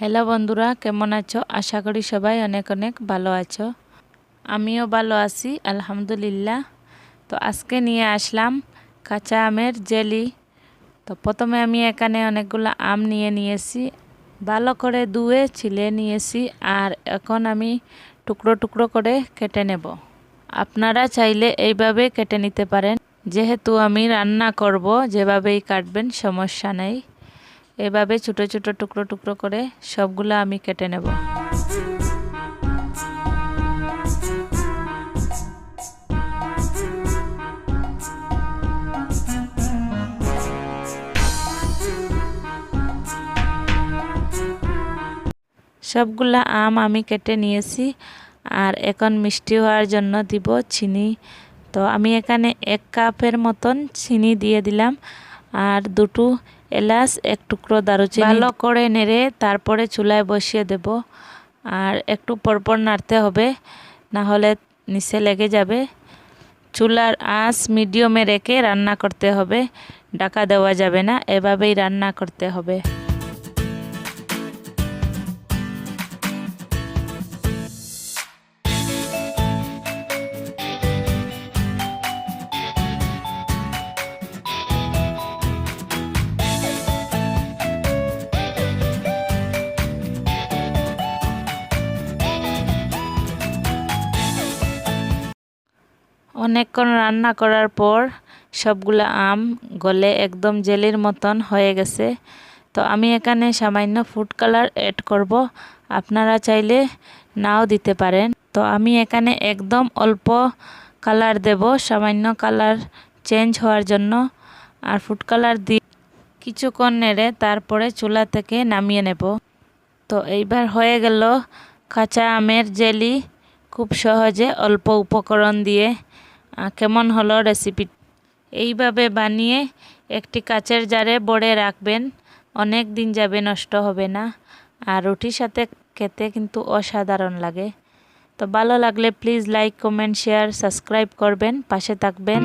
Hello বন্ধুরা, কেমন আছো? আশা করি সবাই অনেক অনেক ভালো আছো। আমিও ভালো আছি আলহামদুলিল্লাহ। তো আজকে নিয়ে আসলাম কাঁচা আমের জেলি। তো প্রথমে আমি এখানে অনেকগুলো আম নিয়েছি, ভালো করে ধুয়ে ছিলে নিয়েছি। আর এখন আমি টুকরো টুকরো করে কেটে নেব। আপনারা চাইলে এইভাবে কেটে নিতে পারেন, যেহেতু আমি রান্না করব যেভাবেই কাটবেন সমস্যা নেই। এভাবে ছোটো ছোটো টুকরো টুকরো করে সবগুলো আমি কেটে নেব। সবগুলা আম আমি কেটে নিয়েছি। আর এখন মিষ্টি হওয়ার জন্য দিব চিনি। তো আমি এখানে 1 কাপের মতন চিনি দিয়ে দিলাম, আর 2টো এলাচ, 1 টুকরো দারুচিনি ভালো করে নেড়ে তারপরে চুলায় বসিয়ে দেব। আর একটু পরপর নাড়তে হবে, না হলে নিচে লেগে যাবে। চুলার আঁচ মিডিয়ামে রেখে রান্না করতে হবে, ঢাকা দেওয়া যাবে না, এভাবেই রান্না করতে হবে। অনেকক্ষণ রান্না করার পর সবগুলো আম গলে একদম জেলির মতন হয়ে গেছে। তো আমি এখানে সামান্য ফুড কালার অ্যাড করব, আপনারা চাইলে নাও দিতে পারেন। তো আমি এখানে একদম অল্প কালার দেব, সামান্য কালার চেঞ্জ হওয়ার জন্য। আর ফুড কালার দিয়ে কিছুক্ষণ নেড়ে তারপরে চুলা থেকে নামিয়ে নেব। তো এইবার হয়ে গেল কাঁচা আমের জেলি, খুব সহজে অল্প উপকরণ দিয়ে। কেমন হলো রেসিপি? এইভাবে বানিয়ে একটি কাচের জারে ভরে রাখবেন, অনেক দিন যাবে, নষ্ট হবে না। আর রুটির সাথে খেতে কিন্তু অসাধারণ লাগে। তো ভালো লাগলে please like, comment, share, subscribe করবেন, পাশে থাকবেন।